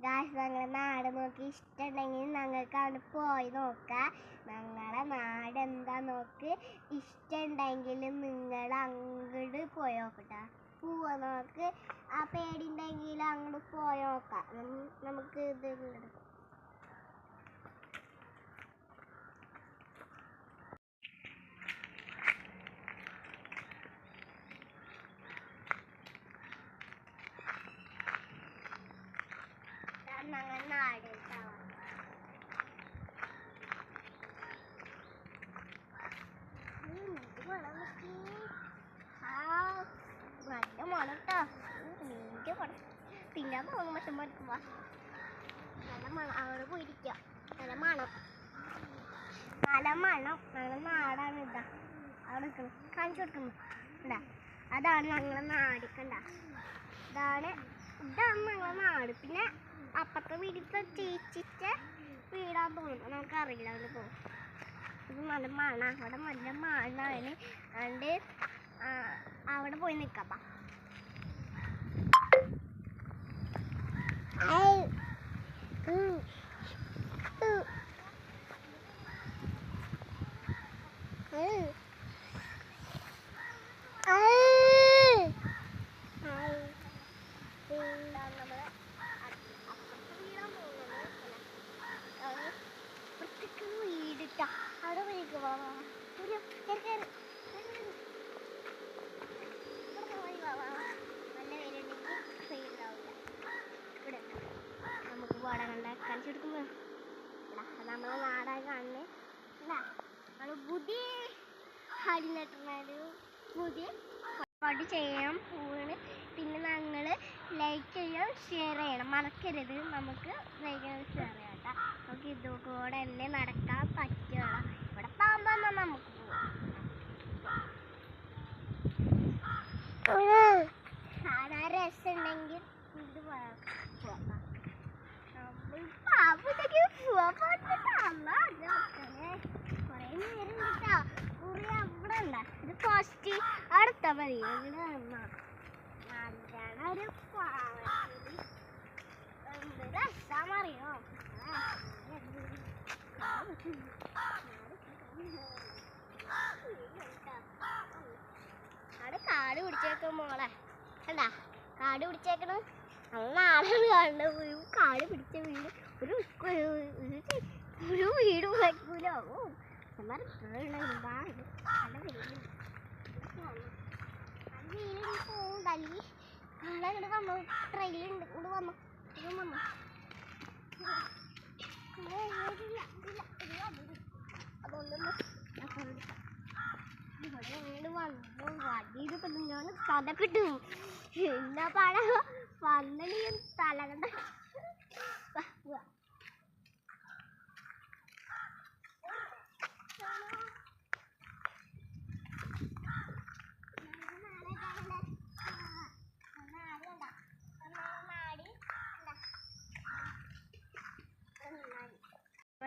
Guys ഞങ്ങളുടെ നാട് നോക്കി ഇഷ്ടമുണ്ടെങ്കിൽ ഞങ്ങൾക്ക് അവിടെ പോയി നോക്കാം. ഞങ്ങളുടെ നാട് എന്താ നോക്ക്. ഇഷ്ടമുണ്ടെങ്കിൽ നിങ്ങൾ അങ്ങോട്ട് പോയി നോക്കട്ടെ. പോവാ നോക്ക്. ആ പേടിയുണ്ടെങ്കിൽ അങ്ങോട്ട് പോയി നോക്കാം. നമുക്ക് ഇത് ഞങ്ങളുടെ നാട് നല്ല മണം കേട്ടോ. നീന്റെ മണം പിന്നെ തോന്നും മറ്റും മടുക്കുമ്പോ നല്ല മണം. അവിടെ പോയിരിക്കുക. നല്ല മണം നല്ല മണം. ഞങ്ങളുടെ നാടാണ്. ഇതാ അവിടെ നിൽക്കണം. കാണിച്ചു കൊടുക്കുന്നു. ഇതാ അതാണ് ഞങ്ങളുടെ നാട്. കണ്ട ഇതാണ് ഞങ്ങളുടെ നാട്. പിന്നെ അപ്പുറത്തെ വീട്ടിലത്തെ ചേച്ചിച്ച വീടാന്ന് തോന്നുന്നു. നമുക്കറിയില്ല. അവിടെ പോകും. ഇത് നല്ല മണ. അവിടെ നല്ല മണാണ്. അതുകൊണ്ട് അവിടെ പോയി നിൽക്കാം. വീടിട്ടാ അവിടെ പോയിക്കോ. നല്ല പേരുണ്ടെങ്കിൽ പേരുണ്ടാവില്ല. ഇവിടെ നമുക്ക് പോടാ. കണ്ട കാണിച്ചെടുക്കുമ്പോ നമ്മളെ നാടായി കാണുന്നത്. നമ്മള് പുതിയ ഹരിനട്ടൊരു പുതിയ പാട്ട് ചെയ്യാൻ പോവാണ്. പിന്നെ ഞങ്ങൾ ലൈക്ക് ചെയ്യണം, ഷെയർ ചെയ്യണം. മറക്കരുത്. നമുക്ക് ലൈക്ക് ചെയ്യണം, ഷെയർ ചെയ്യണം കേട്ടോ. നമുക്ക് ഇതുകൂടെ തന്നെ നടക്കാൻ പറ്റുള്ളൂ. ഇവിടെ പാമ്പ് നമുക്ക് കാണാൻ രസമുണ്ടെങ്കിൽ ഇത് പോവാം. കൊറേ നേരം കിട്ടാ. കുറി അവിടെ ഉണ്ടാ. ഇത് ഫസ്റ്റ് അടുത്ത മതി. ഒരു എന്ത് രസാന്നറിയോ. അവിടെ കാട് പിടിച്ചേക്കും മോളെ. കണ്ടാ കാട് പിടിച്ചേക്കണ്. നാളാണ് കാണുന്നത്. ഒരു കാട് പിടിച്ച വീട് ഒരു വീട് വയ്ക്കൂലോ. തല്ലി കാണാൻ വന്നു. ട്രെയിലുണ്ട്. ഇവിടെ വന്നു. വന്നു അതുകൊണ്ടൊന്ന് ഇവിടെ വന്നു. വടിയിലിപ്പോ ഞാൻ തലക്കിട്ടു. എന്നാ പാട വന്നണി തല കണ്ട.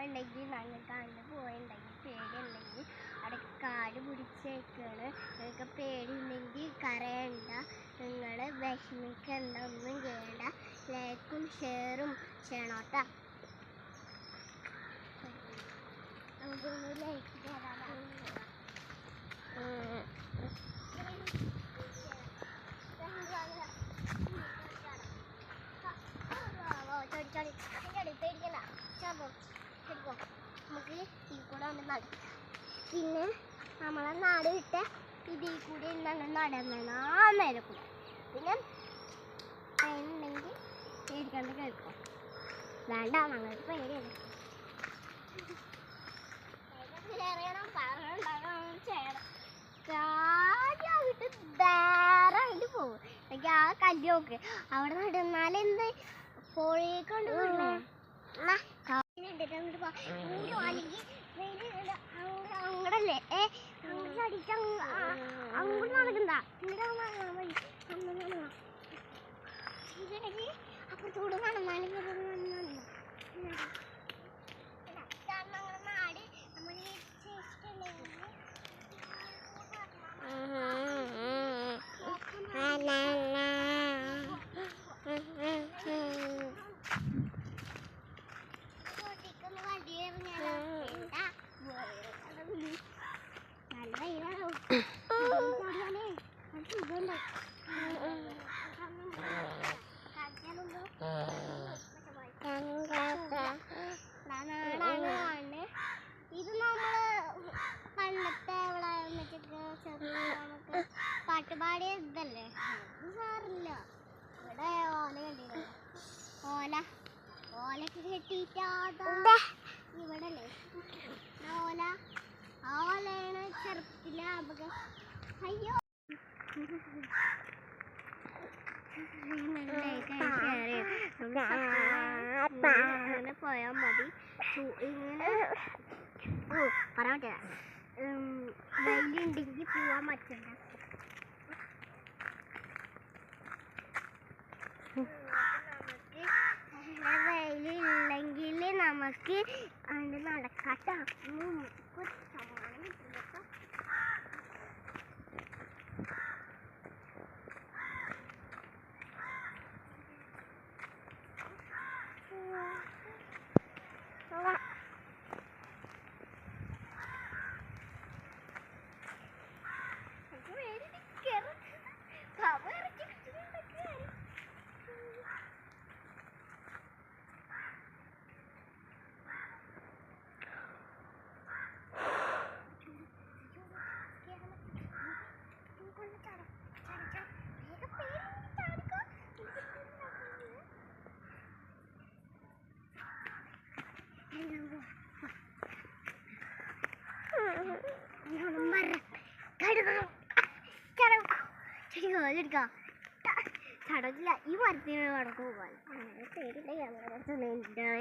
ഉണ്ടെങ്കിൽ ഞങ്ങൾക്ക് അങ്ങനെ പോയിട്ടുണ്ടെങ്കിൽ പേടിയുണ്ടെങ്കിൽ അവിടെ കാട് പിടിച്ചേക്കാണ്. നിങ്ങൾക്ക് പേടിയുണ്ടെങ്കിൽ കരയണ്ട. നിങ്ങൾ വിഷമിക്കണ്ട. ഒന്നും ചെയ്യണ്ട. ലൈക്കും ഷെയറും ചെയ്യണം കേട്ടോ. നമുക്കൊന്ന് ലൈക്ക് ചെയ്താൽ പേടിക്കണ്ട. നമുക്ക് ഈ കൂടെ വന്ന് നടും. പിന്നെ നമ്മളെ നാട് വിട്ട് ഇതിൽ കൂടി ഞങ്ങൾ നടന്ന നേരെ കൂടെ. പിന്നെ ഉണ്ടെങ്കിൽ പേടിക്കാണ്ട് കേൾക്കും. വേണ്ട ഞങ്ങൾക്ക് പേടിയാണ്. ചെയ്യണം ചെയ്യണം. കാര്യമായിട്ട് ധാരായിട്ട് പോകും. എനിക്ക് ആ കല്ല് നോക്ക്. അവിടെ നടന്നാലെന്ത് പുഴയേക്കൊണ്ട് പോകണേ. അങ്ങടല്ലേ അങ്ങോട്ട് അടിച്ച അങ്ങോട്ട് നടക്കണ്ട. അപ്പുറത്തൂടെ നടന്നാലും നാട് നമ്മൾ ഓലൊക്കെ കെട്ടിയിട്ടാ ഇവിടെ അല്ലേ ഓല ആ ഓലയാണ് ചെറുപ്പത്തില് അയ്യോ അങ്ങനെ പോയാൽ മതി ഇങ്ങനെ പറയാൻ പറ്റില്ല വെയിലുണ്ടെങ്കിൽ പോവാൻ പറ്റില്ല വെയിലില്ലെങ്കിൽ നമുക്ക് അത് നടക്കാട്ടോ സമാനം കിട്ടും ചടങ്ങില്ല ഈ മരത്തിന് കടന്നു പോകാൻ പേടില്ല പേടിണ്ടെങ്കിൽ